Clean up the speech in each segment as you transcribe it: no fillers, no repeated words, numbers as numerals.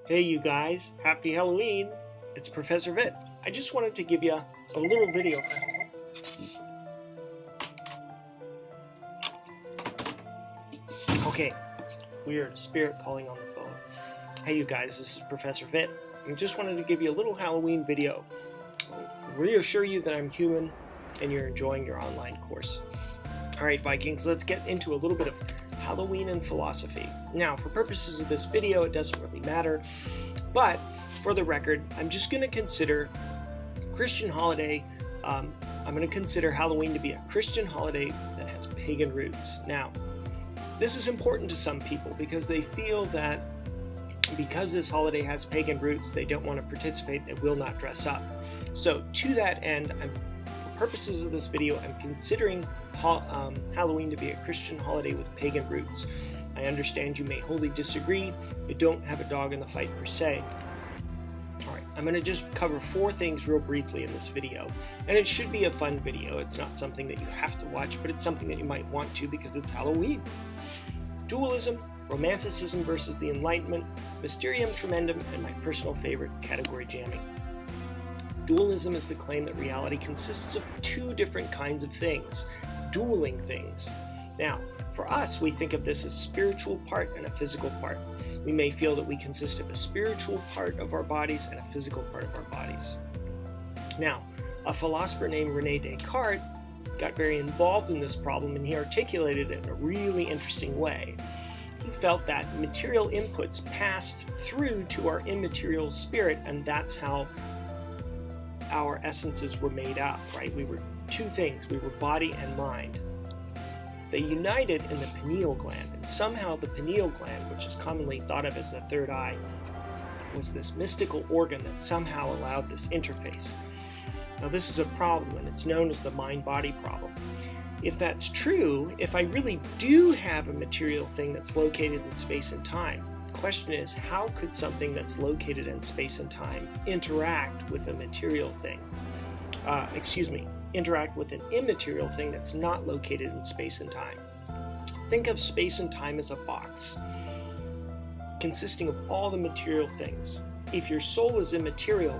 Hey you guys, happy Halloween! It's Professor Vitt. I just wanted to give you a little video for Halloween. Okay, weird, spirit calling on the phone. Hey you guys, this is Professor Vitt. I just wanted to give you a little Halloween video. Reassure you that I'm human and you're enjoying your online course. Alright Vikings, let's get into a little bit of Halloween and philosophy. Now, for purposes of this video, it doesn't really matter, but for the record, I'm just going to consider Christian holiday, I'm going to consider Halloween to be a Christian holiday that has pagan roots. Now, this is important to some people because they feel that because this holiday has pagan roots, they don't want to participate, they will not dress up. So, to that end, for purposes of this video, I'm considering Halloween to be a Christian holiday with pagan roots. I understand you may wholly disagree. I don't have a dog in the fight per se. Alright, I'm going to just cover 4 things real briefly in this video. And it should be a fun video. It's not something that you have to watch, but it's something that you might want to because it's Halloween. Dualism, Romanticism versus the Enlightenment, Mysterium, Tremendum, and my personal favorite, category jamming. Dualism is the claim that reality consists of 2 different kinds of things. Dueling things. Now, for us, we think of this as a spiritual part and a physical part. We may feel that we consist of a spiritual part of our bodies and a physical part of our bodies. Now, a philosopher named René Descartes got very involved in this problem and he articulated it in a really interesting way. He felt that material inputs passed through to our immaterial spirit, and that's how our essences were made up, right? We were 2 things. We were body and mind. They united in the pineal gland, and somehow the pineal gland, which is commonly thought of as the third eye, was this mystical organ that somehow allowed this interface. Now this is a problem, and it's known as the mind-body problem. If that's true, if I really do have a material thing that's located in space and time, the question is, how could something that's located in space and time interact with a material thing? Interact with an immaterial thing that's not located in space and time. Think of space and time as a box consisting of all the material things. If your soul is immaterial,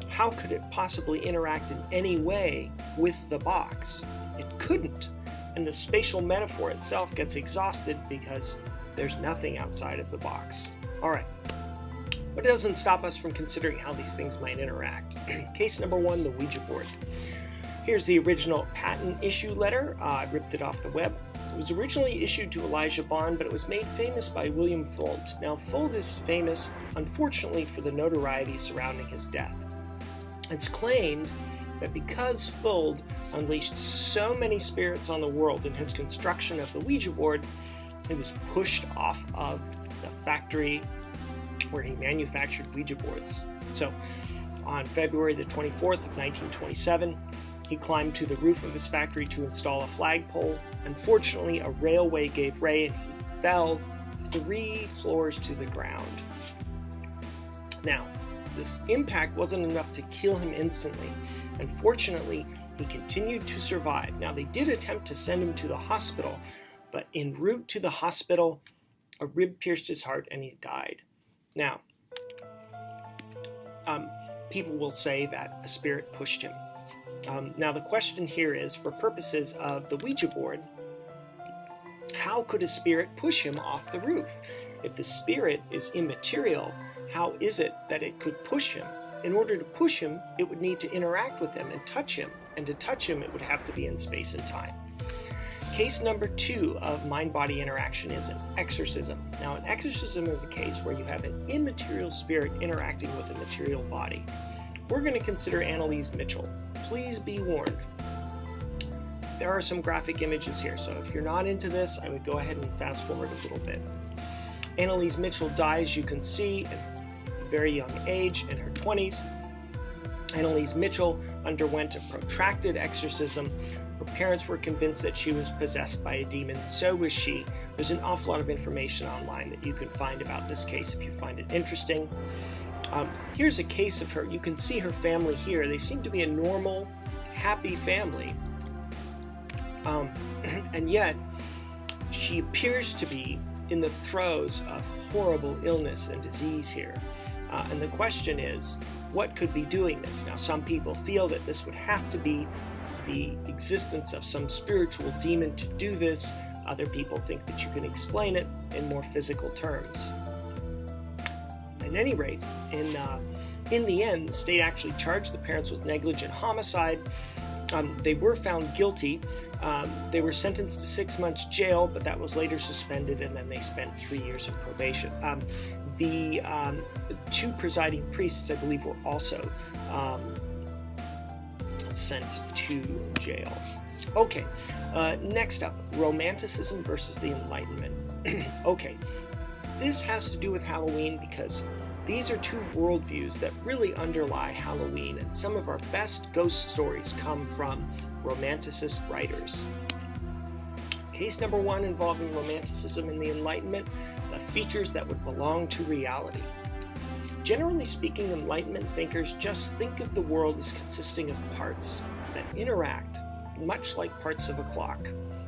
how could it possibly interact in any way with the box? It couldn't. And the spatial metaphor itself gets exhausted because there's nothing outside of the box. Alright, but it doesn't stop us from considering how these things might interact. Case number 1, the Ouija board. Here's the original patent issue letter. I ripped it off the web. It was originally issued to Elijah Bond, but it was made famous by William Fuld. Now, Fuld is famous, unfortunately, for the notoriety surrounding his death. It's claimed that because Fuld unleashed so many spirits on the world in his construction of the Ouija board, he was pushed off of the factory where he manufactured Ouija boards. So, on February the 24th of 1927, he climbed to the roof of his factory to install a flagpole. Unfortunately, a railway gave way and he fell 3 floors to the ground. Now, this impact wasn't enough to kill him instantly. Unfortunately, he continued to survive. Now, they did attempt to send him to the hospital, but en route to the hospital, a rib pierced his heart and he died. Now, people will say that a spirit pushed him. Now the question here is, for purposes of the Ouija board, how could a spirit push him off the roof? If the spirit is immaterial, how is it that it could push him? In order to push him, it would need to interact with him and touch him, and to touch him it would have to be in space and time. Case number 2 of mind-body interaction is an exorcism. Now an exorcism is a case where you have an immaterial spirit interacting with a material body. We're going to consider Annalise Mitchell. Please be warned. There are some graphic images here, so if you're not into this, I would go ahead and fast forward a little bit. Annalise Mitchell died, as you can see, at a very young age, in her 20s. Annalise Mitchell underwent a protracted exorcism. Her parents were convinced that she was possessed by a demon, so was she. There's an awful lot of information online that you can find about this case if you find it interesting. Here's a case of her. You can see her family here. They seem to be a normal, happy family. And yet, she appears to be in the throes of horrible illness and disease here. And the question is, what could be doing this? Now, some people feel that this would have to be the existence of some spiritual demon to do this. Other people think that you can explain it in more physical terms. At any rate, in the end, the state actually charged the parents with negligent homicide. They were found guilty. They were sentenced to 6 months jail, but that was later suspended, and then they spent 3 years in probation. The two presiding priests, I believe, were also sent to jail. Okay, next up, Romanticism versus the Enlightenment. Okay, this has to do with Halloween because these are two worldviews that really underlie Halloween, and some of our best ghost stories come from Romanticist writers. Case number 1 involving Romanticism and the Enlightenment, the features that would belong to reality. Generally speaking, Enlightenment thinkers just think of the world as consisting of parts that interact, much like parts of a clock.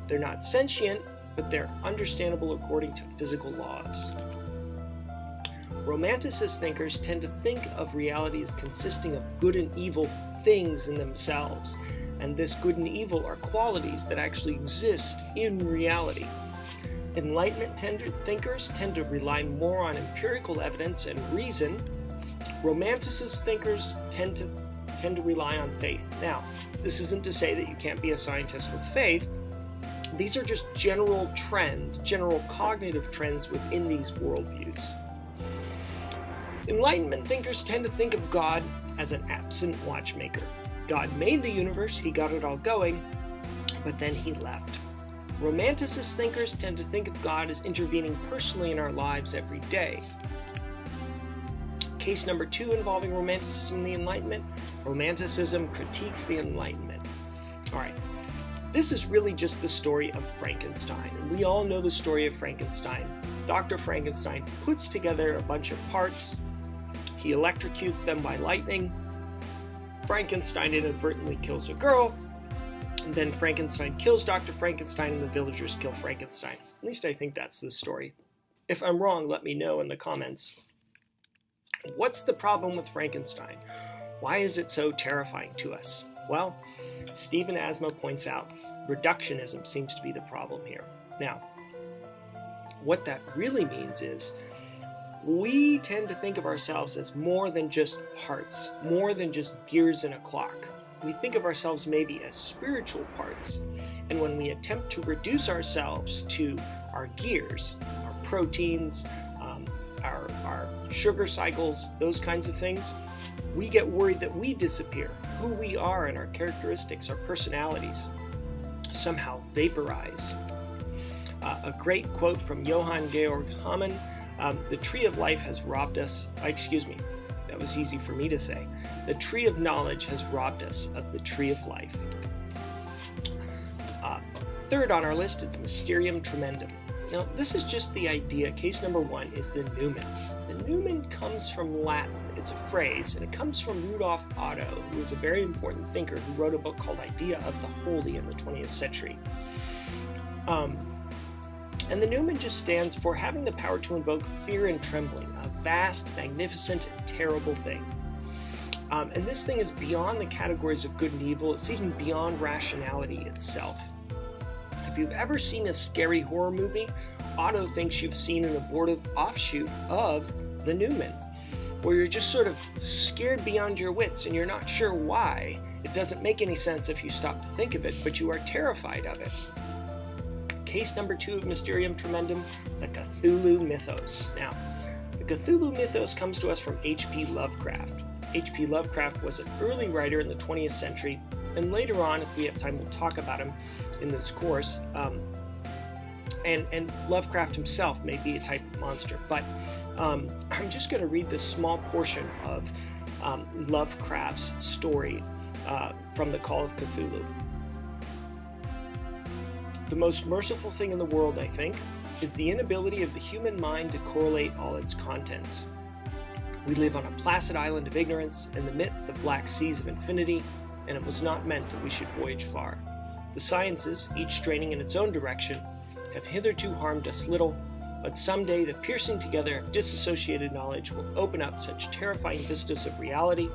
They're not sentient, but they're understandable according to physical laws. Romanticist thinkers tend to think of reality as consisting of good and evil things in themselves, and this good and evil are qualities that actually exist in reality. Enlightenment thinkers tend to rely more on empirical evidence and reason. Romanticist thinkers tend to rely on faith. Now, this isn't to say that you can't be a scientist with faith. These are just general trends, general cognitive trends within these worldviews. Enlightenment thinkers tend to think of God as an absent watchmaker. God made the universe, he got it all going, but then he left. Romanticist thinkers tend to think of God as intervening personally in our lives every day. Case number 2 involving Romanticism and the Enlightenment. Romanticism critiques the Enlightenment. Alright, this is really just the story of Frankenstein. And we all know the story of Frankenstein. Dr. Frankenstein puts together a bunch of parts. He electrocutes them by lightning. Frankenstein inadvertently kills a girl. And then Frankenstein kills Dr. Frankenstein and the villagers kill Frankenstein. At least I think that's the story. If I'm wrong, let me know in the comments. What's the problem with Frankenstein? Why is it so terrifying to us? Well, Stephen Asma points out, reductionism seems to be the problem here. Now, what that really means is we tend to think of ourselves as more than just parts, more than just gears in a clock. We think of ourselves maybe as spiritual parts, and when we attempt to reduce ourselves to our gears, our proteins, our sugar cycles, those kinds of things, we get worried that we disappear. Who we are and our characteristics, our personalities, somehow vaporize. A great quote from Johann Georg Hamann, the tree of life has robbed us, that was easy for me to say. The tree of knowledge has robbed us of the tree of life. Third on our list is Mysterium Tremendum. Now, this is just the idea. Case number 1 is the numen. The numen comes from Latin. It's a phrase, and it comes from Rudolf Otto, who was a very important thinker who wrote a book called Idea of the Holy in the 20th century. And the numen just stands for having the power to invoke fear and trembling, a vast, magnificent, and terrible thing. And this thing is beyond the categories of good and evil. It's even beyond rationality itself. If you've ever seen a scary horror movie, Otto thinks you've seen an abortive offshoot of the numen, where you're just sort of scared beyond your wits and you're not sure why. It doesn't make any sense if you stop to think of it, but you are terrified of it. Case number 2 of Mysterium Tremendum, the Cthulhu Mythos. Now, the Cthulhu Mythos comes to us from H.P. Lovecraft. H.P. Lovecraft was an early writer in the 20th century, and later on, if we have time, we'll talk about him in this course. And Lovecraft himself may be a type of monster, but I'm just going to read this small portion of Lovecraft's story from the Call of Cthulhu. The most merciful thing in the world, I think, is the inability of the human mind to correlate all its contents. We live on a placid island of ignorance in the midst of black seas of infinity, and it was not meant that we should voyage far. The sciences, each straining in its own direction, have hitherto harmed us little, but someday the piercing together of disassociated knowledge will open up such terrifying vistas of reality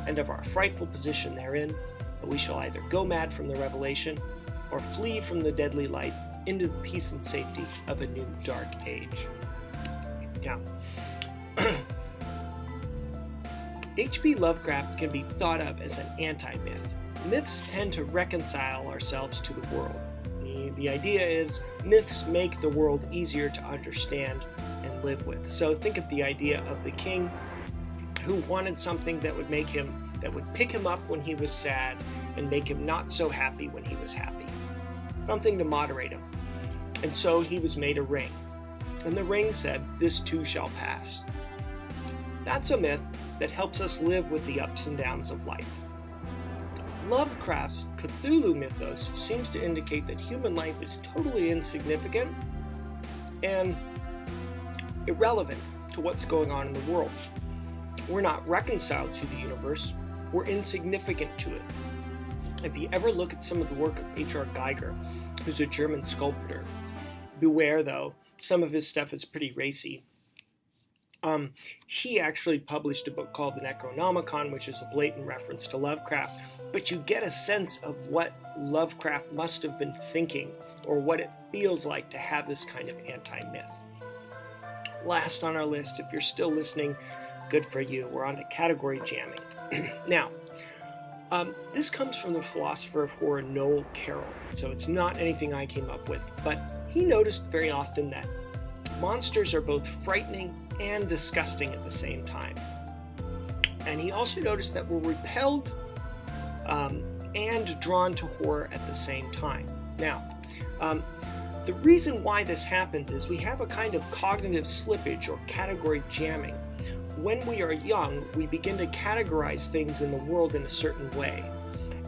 and of our frightful position therein that we shall either go mad from the revelation or flee from the deadly light into the peace and safety of a new dark age. Now, H.P. Lovecraft can be thought of as an anti-myth. Myths tend to reconcile ourselves to the world. The idea is myths make the world easier to understand and live with. So think of the idea of the king who wanted something that would pick him up when he was sad and make him not so happy when he was happy. Something to moderate him. And so he was made a ring. And the ring said, "This too shall pass." That's a myth that helps us live with the ups and downs of life. Lovecraft's Cthulhu mythos seems to indicate that human life is totally insignificant and irrelevant to what's going on in the world. We're not reconciled to the universe, we're insignificant to it. If you ever look at some of the work of H.R. Geiger, who's a German sculptor, beware though, some of his stuff is pretty racy. He actually published a book called The Necronomicon, which is a blatant reference to Lovecraft, but you get a sense of what Lovecraft must have been thinking, or what it feels like to have this kind of anti-myth. Last on our list, if you're still listening, good for you, we're on to category jamming. Now, this comes from the philosopher of horror Noel Carroll, so it's not anything I came up with, but he noticed very often that monsters are both frightening and disgusting at the same time. And he also noticed that we're repelled and drawn to horror at the same time. Now, the reason why this happens is we have a kind of cognitive slippage or category jamming. When we are young, we begin to categorize things in the world in a certain way.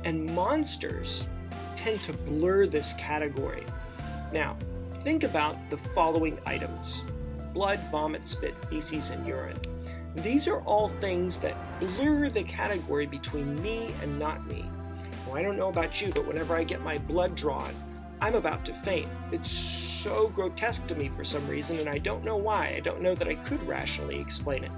And monsters tend to blur this category. Now, think about the following items: blood, vomit, spit, feces, and urine. These are all things that blur the category between me and not me. Well, I don't know about you, but whenever I get my blood drawn, I'm about to faint. It's so grotesque to me for some reason, and I don't know why. I don't know that I could rationally explain it.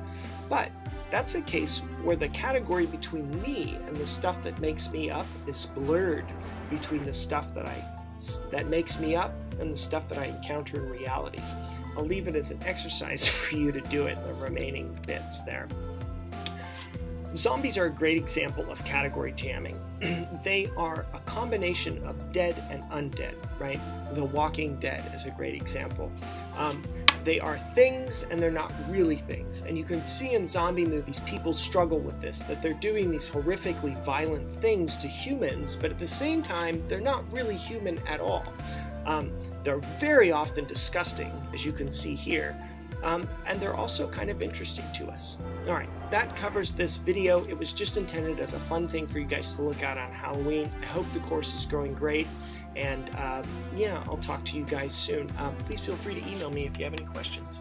But that's a case where the category between me and the stuff that makes me up is blurred between the stuff that makes me up and the stuff that I encounter in reality. I'll leave it as an exercise for you to do it in the remaining bits there. Zombies are a great example of category jamming. They are a combination of dead and undead, right? The Walking Dead is a great example. They are things and they're not really things. And you can see in zombie movies people struggle with this, that they're doing these horrifically violent things to humans, but at the same time, they're not really human at all. They're very often disgusting, as you can see here. And they're also kind of interesting to us. All right, that covers this video. It was just intended as a fun thing for you guys to look at on Halloween. I hope the course is going great, and yeah, I'll talk to you guys soon. Please feel free to email me if you have any questions.